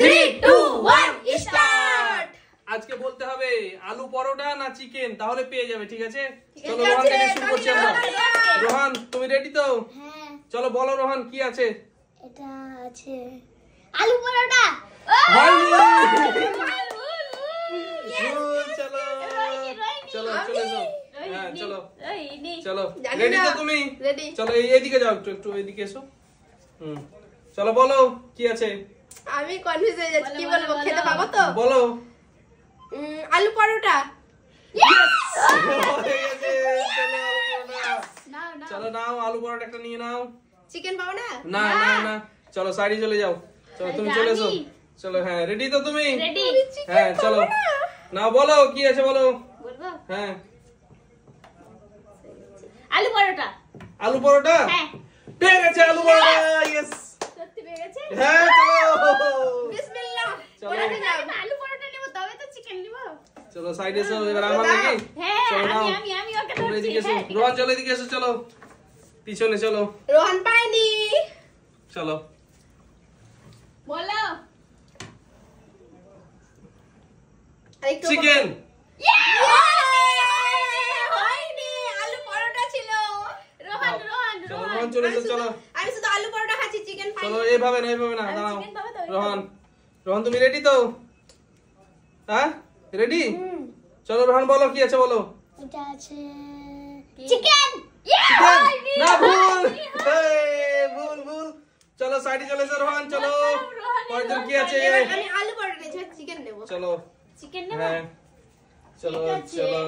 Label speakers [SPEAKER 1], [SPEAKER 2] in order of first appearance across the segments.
[SPEAKER 1] 3 2 1 start.
[SPEAKER 2] আজকে বলতে হবে আলু পরোটা না চিকেন, তাহলে পেয়ে যাবে। ঠিক আছে, চলো রোহান থেকে শুরু করছি আমরা। রোহান তুমি রেডি তো?
[SPEAKER 1] হ্যাঁ।
[SPEAKER 2] চলো বলো রোহান কি আছে?
[SPEAKER 1] এটা আছে আলু পরোটা।
[SPEAKER 2] চলো চলো চলো হ্যাঁ চলো চলো রেডি তো তুমি? চলো এইদিকে যাও, একটু এইদিকে এসো। চলো বলো কি আছে?
[SPEAKER 3] আমি কনফিউজ হয়ে যাচ্ছি, কি বলবো? খেতে পাবো তো?
[SPEAKER 2] বলো।
[SPEAKER 3] আলু পরোটা।
[SPEAKER 2] চলো নাও আলু পরোটা একটা নিয়ে নাও।
[SPEAKER 3] চিকেন পাবো না?
[SPEAKER 2] না না না, চলো সাইডে চলে যাও। চলো তুমি চলে এসো। চলো হ্যাঁ রেডি তো তুমি? হ্যাঁ চলো নাও বলো কি আছে বলো। হ্যাঁ
[SPEAKER 1] আলু পরোটা।
[SPEAKER 2] আলু পরোটা পেয়ে গেছে। আলু পরোটা ইয়েস,
[SPEAKER 1] সত্যি পেয়ে গেছে।
[SPEAKER 2] হ্যাঁ চলো
[SPEAKER 3] বিসমিল্লাহ।
[SPEAKER 2] চলো
[SPEAKER 1] আলু পরোটা নেব তবে তো চিকেন নিব।
[SPEAKER 2] চলো সাইডে এসো এবার আমার দেখি।
[SPEAKER 1] হ্যাঁ
[SPEAKER 2] চলো নাও
[SPEAKER 1] আমি ওকে
[SPEAKER 2] তুমি
[SPEAKER 1] ধরছি।
[SPEAKER 2] এদিকে এসো। রোহান চলো এদিকে এসো। চলো পিছনে চলো।
[SPEAKER 3] রোহান পাইনি।
[SPEAKER 2] চলো
[SPEAKER 1] বলো
[SPEAKER 3] আরেকটু
[SPEAKER 2] চিকেন।
[SPEAKER 3] হয়নি, আলু পরোটা ছিল।
[SPEAKER 1] রোহান
[SPEAKER 2] চলো রোহান চলে এসো। চলো
[SPEAKER 3] আমি শুধু আলু পরোটা খাচ্ছি, চিকেন পাইনি।
[SPEAKER 2] চলো এইভাবে না দাঁড়াও।
[SPEAKER 1] চিকেন পাবে তো?
[SPEAKER 2] রোহান রোহান তুমি রেডি তো? হ্যাঁ রেডি? চলো রোহান বলো কি আছে বলো।
[SPEAKER 1] এটা আছে চিকেন।
[SPEAKER 2] না ভুল, ভুল ভুল। চলো সাইডে চলে এসো রোহান। চলো পরের কি আছে?
[SPEAKER 3] আমি আলু পরোটা নিয়েছি, চিকেন নেব।
[SPEAKER 2] চলো
[SPEAKER 1] চিকেন নেব।
[SPEAKER 2] হ্যাঁ চলো
[SPEAKER 1] ঠিক আছে।
[SPEAKER 2] চলো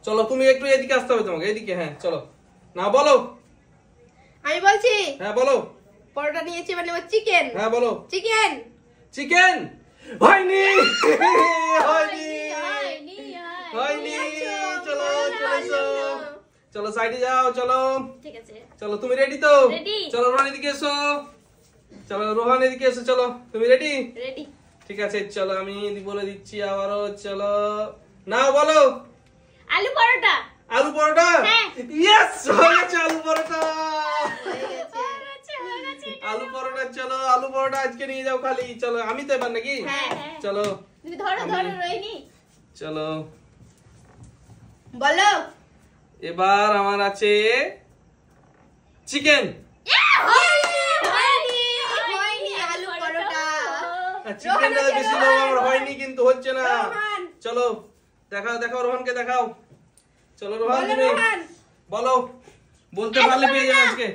[SPEAKER 2] চলো তুমি একটু এদিকে আসতে হবে তোমাকে, এদিকে। হ্যাঁ চলো না বলো।
[SPEAKER 3] আমি বলছি
[SPEAKER 2] হ্যাঁ বলো।
[SPEAKER 3] পরোটা নিয়েছি, এবার নেব চিকেন।
[SPEAKER 2] হ্যাঁ বলো।
[SPEAKER 3] চিকেন।
[SPEAKER 2] চিকেন হয়নি, হয়নি
[SPEAKER 1] হয়নি।
[SPEAKER 2] হয়নি। চলো চলে এসো। চলো সাইডে যাও। চলো
[SPEAKER 1] ঠিক আছে।
[SPEAKER 2] চলো তুমি রেডি তো?
[SPEAKER 1] Ready।
[SPEAKER 2] চলো রোহান এদিকে এসো। চলো রোহান এদিকে এসো। চলো তুমি রেডি?
[SPEAKER 1] রেডি।
[SPEAKER 2] ঠিক আছে চলো আমি বলে দিচ্ছি আবারও। চলো না বলো।
[SPEAKER 1] আলু পরোটা।
[SPEAKER 2] আলু পরোটা
[SPEAKER 1] হ্যাঁ।
[SPEAKER 2] ইয়েস হয়ে গেছে। আলু পরোটা
[SPEAKER 3] হয়ে গেছে।
[SPEAKER 1] হয়ে গেছে।
[SPEAKER 2] আলু পরোটা। চলো আলু পরোটা আজকে নিয়ে যাও খালি। চলো আমি তো এবার নাকি?
[SPEAKER 1] হ্যাঁ।
[SPEAKER 2] চলো
[SPEAKER 1] তুমি ধরো রোহিণী।
[SPEAKER 2] চলো
[SPEAKER 3] বলো।
[SPEAKER 2] এবার আমার আছে চিকেন।
[SPEAKER 3] হয়নি, হয়নি, আলু পরোটা।
[SPEAKER 2] চিকেনটা বেশি লোক আমার হয়নি কিন্তু হচ্ছে না।
[SPEAKER 3] রোহান।
[SPEAKER 2] চলো দেখাও রোহানকে দেখাও। চলো রোহান
[SPEAKER 3] বলো
[SPEAKER 2] তুমি
[SPEAKER 3] রোহান।
[SPEAKER 2] বলো, বলতে পারলে পেয়ে যাবে আজকে।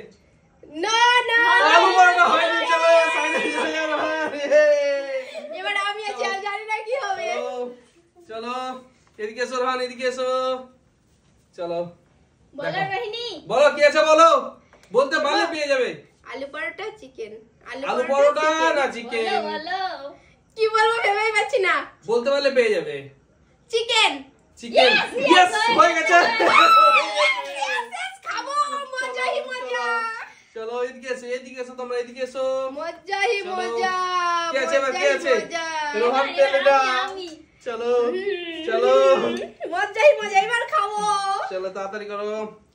[SPEAKER 3] না না,
[SPEAKER 2] আলু পরোটা হয়নি। চলো সাইডে চলে যাও রোহান।
[SPEAKER 3] এবার আমি আছি, আর জানি না কি হবে।
[SPEAKER 2] চলো এদিকে এসো রোহান, এদিকে এসো। চলো
[SPEAKER 1] বলো রোহিণী।
[SPEAKER 2] বলো কি আছে বলো, বলতে পারলে পেয়ে যাবে।
[SPEAKER 3] আলু পরোটা চিকেন।
[SPEAKER 2] আলু পরোটা
[SPEAKER 3] chicken।
[SPEAKER 2] না চিকেন,
[SPEAKER 1] বলো
[SPEAKER 3] কি বলবো ভেবেই পাচ্ছি না।
[SPEAKER 2] বলতে পারলে পেয়ে যাবে।
[SPEAKER 3] চিকেন।
[SPEAKER 2] চিকেন ইয়েস হয়ে গেছে।
[SPEAKER 3] খাবো, মজাই মজা।
[SPEAKER 2] চলো এদিকে এসো, এদিকে এসো তোমরা, এদিকে এসো।
[SPEAKER 3] মজাই
[SPEAKER 2] চলো।
[SPEAKER 3] মজা।
[SPEAKER 2] কি আছে এবার, কি
[SPEAKER 3] মজাই
[SPEAKER 2] আছে?
[SPEAKER 3] মজা।
[SPEAKER 2] রোহান তেলেটা।
[SPEAKER 1] আমি
[SPEAKER 2] চলো চলো
[SPEAKER 3] মজাই মজা, এবার খাবো।
[SPEAKER 2] চলো তাড়াতাড়ি করো।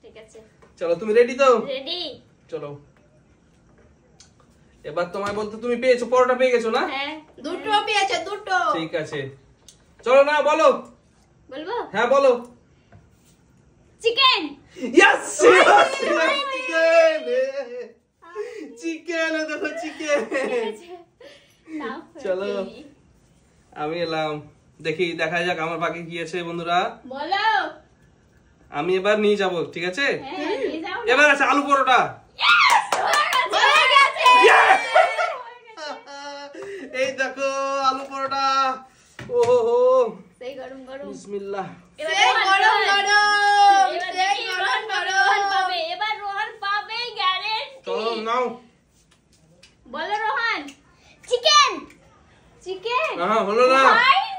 [SPEAKER 1] ঠিক আছে।
[SPEAKER 2] চলো তুমি রেডি তো?
[SPEAKER 1] রেডি।
[SPEAKER 2] চলো এবার তোমায় বলতে, তুমি পেয়েছো পরোটা পেয়ে গেছো না?
[SPEAKER 1] হ্যাঁ।
[SPEAKER 3] দুটো পেয়েছে, দুটো।
[SPEAKER 2] ঠিক আছে চলো না বলো।
[SPEAKER 1] বলবো
[SPEAKER 2] হ্যাঁ বলো।
[SPEAKER 1] চিকেন।
[SPEAKER 2] ইয়েস চিকেন, চিকেন দেখো চিকেন। চলো আমি এলাম, দেখা যাক আমার বাকি কি আছে বন্ধুরা।
[SPEAKER 1] বলো।
[SPEAKER 2] আমি এবার নিয়ে যাব, ঠিক আছে?
[SPEAKER 1] হ্যাঁ নিয়ে যাও না।
[SPEAKER 2] এবার আছে আলু পরোটা।
[SPEAKER 3] হয়ে গেছে।
[SPEAKER 2] এই দেখো আলু পরোটা। ওহো
[SPEAKER 1] সেই গরম গরম।
[SPEAKER 2] বিসমিল্লাহ।
[SPEAKER 1] এবার
[SPEAKER 3] সেই গরম গরম।
[SPEAKER 1] এবার
[SPEAKER 3] সেই
[SPEAKER 1] দেখি
[SPEAKER 3] গরম
[SPEAKER 1] রোহন
[SPEAKER 3] গরম।
[SPEAKER 1] পাবে। এবার রোহন পাবে গ্যারান্টি।
[SPEAKER 2] চলো নাও।
[SPEAKER 1] বলো রোহন। চিকেন। চিকেন।
[SPEAKER 2] হ্যাঁ হলো না,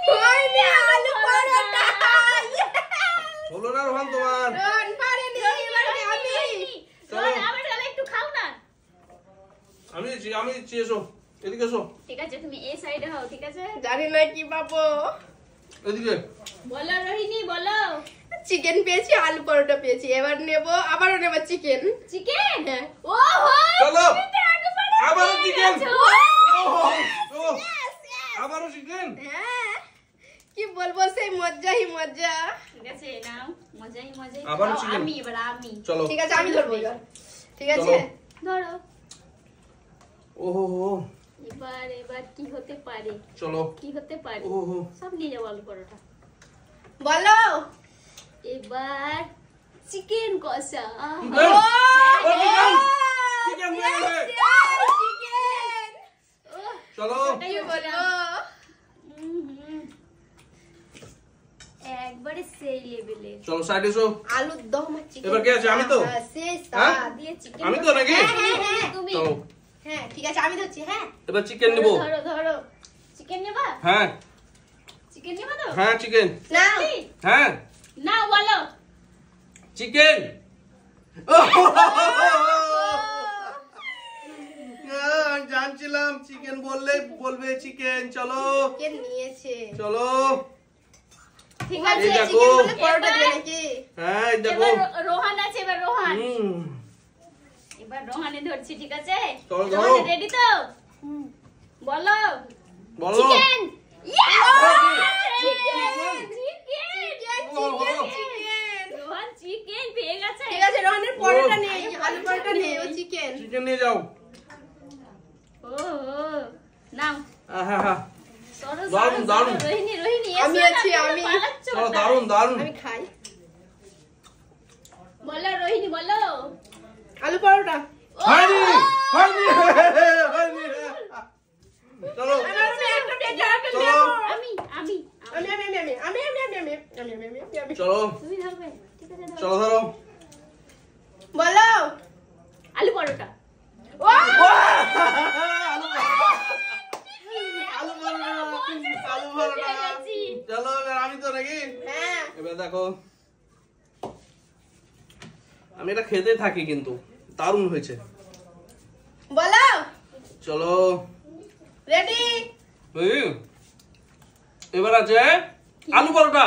[SPEAKER 3] হয়নি, আলু পরোটা।
[SPEAKER 2] হলো না রোহান তোমার।
[SPEAKER 3] রোহান পারেনি, এবার আমি।
[SPEAKER 1] রোহন আবার তাহলে একটু খাও না।
[SPEAKER 2] আমি দিচ্ছি এসো, এদিকে এসো।
[SPEAKER 1] ঠিক আছে তুমি এই সাইডে হও, ঠিক আছে?
[SPEAKER 3] জানি না কি পাবো।
[SPEAKER 2] এদিকে
[SPEAKER 1] বলো রোহিণী বলো।
[SPEAKER 3] চিকেন পেয়েছি, আলু পরোটা পেয়েছি, এবার নেব, আবারও নেব চিকেন।
[SPEAKER 1] চিকেন।
[SPEAKER 3] হ্যাঁ।
[SPEAKER 1] ওহো
[SPEAKER 2] চলো আবার চিকেন আবারও চিকেন
[SPEAKER 3] হ্যাঁ কি বলবো সেই মজাই মজা
[SPEAKER 1] ঠিক আছে নাও মজাই
[SPEAKER 2] আবার
[SPEAKER 1] খাও,
[SPEAKER 2] chicken?
[SPEAKER 1] আমি
[SPEAKER 2] চলো
[SPEAKER 3] ঠিক আছে আমি ধরবো এবার ঠিক আছে
[SPEAKER 1] ধরো
[SPEAKER 2] ওহো
[SPEAKER 1] এবার কি হতে পারে
[SPEAKER 2] চলো
[SPEAKER 1] কি হতে পারে
[SPEAKER 2] ওহো
[SPEAKER 1] সব নিয়ে যাবো আলু পরোটা
[SPEAKER 3] বলো
[SPEAKER 1] এবার চিকেন কষা
[SPEAKER 2] চিকেন চলো
[SPEAKER 3] কি বলবো
[SPEAKER 1] একবারে সেই লেভেলে
[SPEAKER 2] চলো সাইড এসো
[SPEAKER 3] আলুর দম আর চিকেন
[SPEAKER 2] এবার কে আছে? আমি তো?
[SPEAKER 3] শেষ
[SPEAKER 2] হ্যাঁ?
[SPEAKER 3] স্বাদ।
[SPEAKER 1] দিয়ে চিকেন
[SPEAKER 2] আমি তো নাকি
[SPEAKER 1] তুমি
[SPEAKER 2] চলো
[SPEAKER 3] হ্যাঁ ঠিক আছে আমি ধরছি হ্যাঁ
[SPEAKER 2] এবার চিকেন নিবো
[SPEAKER 1] ধরো ধরো চিকেন নেবা
[SPEAKER 2] হ্যাঁ
[SPEAKER 1] চিকেন নেবা তো
[SPEAKER 2] হ্যাঁ চিকেন
[SPEAKER 3] নাও
[SPEAKER 2] হ্যাঁ
[SPEAKER 1] না বলো
[SPEAKER 2] চিকেন জানছিলাম চিকেন বলবে চিকেন চলো
[SPEAKER 3] চিকেন নিয়েছে
[SPEAKER 2] চলো
[SPEAKER 1] ঠিক
[SPEAKER 3] ও,
[SPEAKER 1] আছে
[SPEAKER 2] এই দেখো।
[SPEAKER 3] চিকেন বলে পরোটা দেবে নাকি
[SPEAKER 2] হ্যাঁ এই দেখো
[SPEAKER 1] এবার রোহান আছে এবার রোহান
[SPEAKER 2] হুম,
[SPEAKER 1] এবার রোহানে ধরছি ঠিক আছে
[SPEAKER 2] চলো, ধরো।
[SPEAKER 1] রোহানে রেডি তো বলো
[SPEAKER 2] বলো
[SPEAKER 1] চিকেন
[SPEAKER 3] চিকেন
[SPEAKER 1] রোহান চিকেন পেয়ে গেছে
[SPEAKER 3] ঠিক আছে রোহানের পরোটা নেই আলু পরোটা নেই ও চিকেন
[SPEAKER 2] চিকেন নিয়ে যাও
[SPEAKER 1] ও নাও
[SPEAKER 2] হ্যাঁ
[SPEAKER 1] সরো
[SPEAKER 2] দারুন, দারুন।
[SPEAKER 1] রোহিণী
[SPEAKER 3] আমি
[SPEAKER 1] এসো না,
[SPEAKER 3] আছি,
[SPEAKER 1] তুমি
[SPEAKER 3] আমি।
[SPEAKER 1] পালাচ্ছ
[SPEAKER 2] চলো
[SPEAKER 1] কোথায়?
[SPEAKER 2] দারুন দারুন
[SPEAKER 3] আমি খাই
[SPEAKER 1] বলো রোহিণী বলো
[SPEAKER 3] আলু পরোটা
[SPEAKER 2] হয়নি হয়নি হয়নি চলো
[SPEAKER 3] আমি একটা দিয়ে একটা
[SPEAKER 2] চলো।
[SPEAKER 3] দেবো
[SPEAKER 1] আমি আমি
[SPEAKER 3] আমি
[SPEAKER 2] চলো
[SPEAKER 1] তুমি ধরবে ঠিক আছে ধরো।
[SPEAKER 2] চলো ধরো
[SPEAKER 3] বলো
[SPEAKER 1] আলু পরোটা
[SPEAKER 3] ও
[SPEAKER 2] আলু পরোটা আলু পরোটা চলো এবার আমি তো নাকি
[SPEAKER 3] হ্যাঁ
[SPEAKER 2] এবার দেখো আমি এটা খেতে থাকি কিন্তু দারুণ হয়েছে
[SPEAKER 3] বলো
[SPEAKER 2] চলো
[SPEAKER 3] রেডি
[SPEAKER 2] এই, এবার আছে আলু পরোটা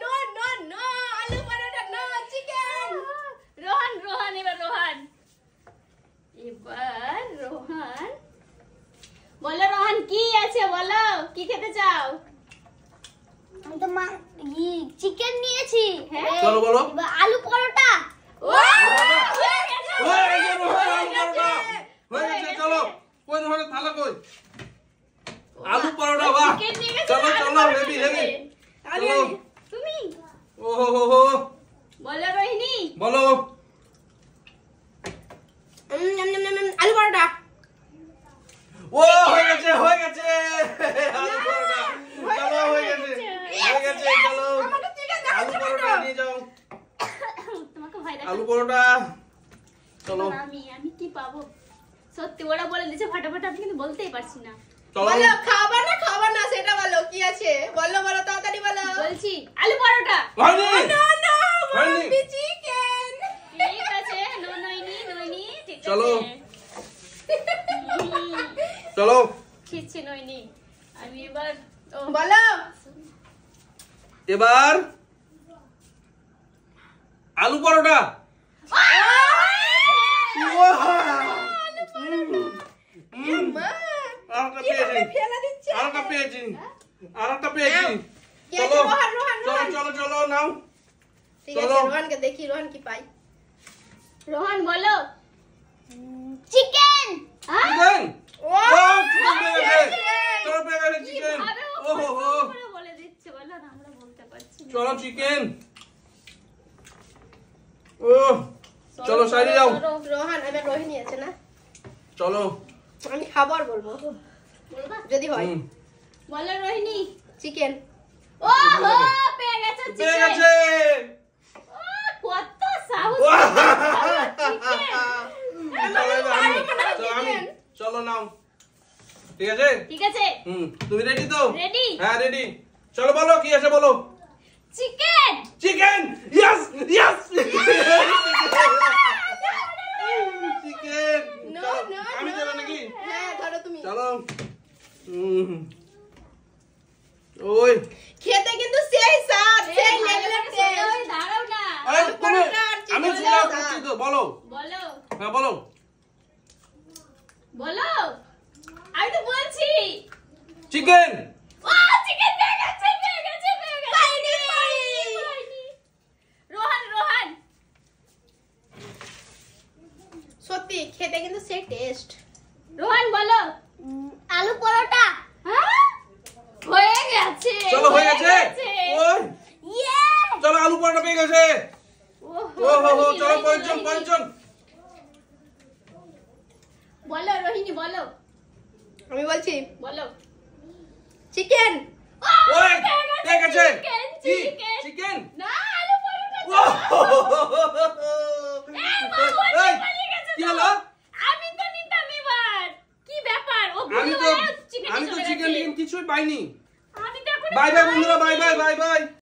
[SPEAKER 3] নো নো নো আলু পরোটা নো চিকেন
[SPEAKER 1] রোহান রোহান এবার রোহান বলো রোহান কি আছে বলো কি খেতে চাও
[SPEAKER 4] আমি তো চিকেন নিয়েছি
[SPEAKER 1] হ্যাঁ
[SPEAKER 2] চলো বলো
[SPEAKER 4] এবার আলু পরোটা
[SPEAKER 2] হয়ে গেছে, আলু পরোটা হয়ে গেছে চলো কই নহলে থালা কই আলু পরোটা বাহ
[SPEAKER 1] চিকেন নিয়ে গেছে,
[SPEAKER 2] চলো
[SPEAKER 1] আলু
[SPEAKER 2] চলো
[SPEAKER 1] পরোটা
[SPEAKER 2] হেভি
[SPEAKER 1] খাবে।
[SPEAKER 2] হেভি
[SPEAKER 3] আমি
[SPEAKER 2] চলো
[SPEAKER 1] তুমি
[SPEAKER 2] ওহো হো হো
[SPEAKER 1] বলো রোহিণী
[SPEAKER 2] বলো
[SPEAKER 3] আলু পরোটা
[SPEAKER 2] ও হয়ে গেছে আলু পরোটা চলো হয়ে গেছে চলো
[SPEAKER 3] আমাকে চিকেন
[SPEAKER 2] আলু পরোটা নিয়ে যাও
[SPEAKER 1] তোমাকে ভয়
[SPEAKER 2] আলু
[SPEAKER 1] দেখাচ্ছি।
[SPEAKER 2] পরোটা চলো
[SPEAKER 1] আমি কি পাবো সত্যি ওরা বলে দিয়েছে ফাটাফাট আমি কিন্তু বলতেই পারছি না
[SPEAKER 2] চলো
[SPEAKER 3] বলো খাবার না সেটা বলো কি আছে বলো তাড়াতাড়ি বলো
[SPEAKER 1] বলছি আলু পরোটা
[SPEAKER 2] হয়নি
[SPEAKER 3] নো নো
[SPEAKER 2] হয়নি
[SPEAKER 3] চিকেন
[SPEAKER 1] ঠিক আছে নইনি ঠিক আছে
[SPEAKER 2] চলো। চলো
[SPEAKER 1] ছিচ্ছে নইনি আমি এবার
[SPEAKER 3] বলো
[SPEAKER 2] এবার আলু পরোটা
[SPEAKER 3] মা
[SPEAKER 2] আরেকটা
[SPEAKER 3] কিভাবে
[SPEAKER 2] পেয়েছি
[SPEAKER 3] ফেলা দিচ্ছে
[SPEAKER 2] আরেকটা পেয়েছি
[SPEAKER 3] কে আছে?
[SPEAKER 2] চলো
[SPEAKER 3] রোহান।
[SPEAKER 2] চলো নাও
[SPEAKER 3] ঠিক আছে
[SPEAKER 2] চলো।
[SPEAKER 3] রোহানকে দেখি রোহান কি পাই
[SPEAKER 1] রোহান বলো
[SPEAKER 4] চিকেন
[SPEAKER 2] চিকেন
[SPEAKER 3] ও
[SPEAKER 2] চিকেন পেয়ে গেছে
[SPEAKER 3] chicken!
[SPEAKER 2] চলো পেয়ে গেছে চিকেন
[SPEAKER 1] কিভাবে ও
[SPEAKER 2] ওহো হো
[SPEAKER 1] করে বলে দিচ্ছে বলো না আমরা বলতে পারছি না
[SPEAKER 2] চলো চিকেন ও চলো সাইডে যাও
[SPEAKER 3] রোহান এবার রোহিণী আছে না
[SPEAKER 2] চলো
[SPEAKER 3] আমি খাবার বলবো
[SPEAKER 1] বলবা
[SPEAKER 3] যদি হয়
[SPEAKER 2] হুম,
[SPEAKER 1] বলো রোহিণী
[SPEAKER 3] চিকেন
[SPEAKER 1] ও হো পেয়ে গেছে
[SPEAKER 2] পেয়ে
[SPEAKER 1] চিকেন
[SPEAKER 2] গেছে
[SPEAKER 1] কত সাহস
[SPEAKER 2] চলো এবার আমি চলো নাও ঠিক আছে
[SPEAKER 1] ঠিক আছে
[SPEAKER 2] তুমি রেডি তো
[SPEAKER 1] Ready?
[SPEAKER 2] হ্যাঁ রেডি চলো বলো কি আছে বলো
[SPEAKER 1] chicken
[SPEAKER 2] chicken yes chicken
[SPEAKER 3] No, no,
[SPEAKER 2] আমি
[SPEAKER 3] no.
[SPEAKER 2] দেবো নাকি
[SPEAKER 3] হ্যাঁ ধরো তুমি
[SPEAKER 2] চলো ওই
[SPEAKER 3] খেতে কিন্তু সেই স্বাদ সেই লেভেলের টেস্ট
[SPEAKER 1] দাঁড়াও না
[SPEAKER 2] আরে তুমি
[SPEAKER 3] পরোটা আর chicken
[SPEAKER 2] আমি
[SPEAKER 3] বলো।
[SPEAKER 2] শুনলাম করছি তো বলো
[SPEAKER 1] বলো
[SPEAKER 2] হ্যাঁ বলো
[SPEAKER 1] বলো, আমি তো বলছি।
[SPEAKER 2] চিকেন।
[SPEAKER 1] চিকেন পেয়ে গেছে। পাইনি। রোহান।
[SPEAKER 3] সত্যি খেতে কিন্তু সেই টেস্ট।
[SPEAKER 1] রোহান বলো।
[SPEAKER 4] আলু পরোটা।
[SPEAKER 1] হ্যাঁ? হয়ে গেছে।
[SPEAKER 2] চলো হয়ে গেছে। ওই
[SPEAKER 4] ইয়ে
[SPEAKER 2] চলো আলু পরোটা পেয়ে গেছে। ওহো চলো পঞ্চম।
[SPEAKER 1] বলো রোহিণী বলো।
[SPEAKER 3] আমি বলছি
[SPEAKER 1] বলো।
[SPEAKER 3] চিকেন।
[SPEAKER 2] ওই পেয়ে গেছে। কি
[SPEAKER 1] চিকেন।
[SPEAKER 2] চিকেন?
[SPEAKER 1] না, আলু পরোটা।
[SPEAKER 2] এই কি হলো?
[SPEAKER 1] আমি তো নিতাম এবার। কি ব্যাপার? ও
[SPEAKER 2] আমি
[SPEAKER 1] বললো
[SPEAKER 2] তো
[SPEAKER 1] চিকেন
[SPEAKER 2] চিকেন কিছুই পাইনি।
[SPEAKER 1] আমি তো এখন
[SPEAKER 2] বাই বাই বন্ধুরা, বাই বাই।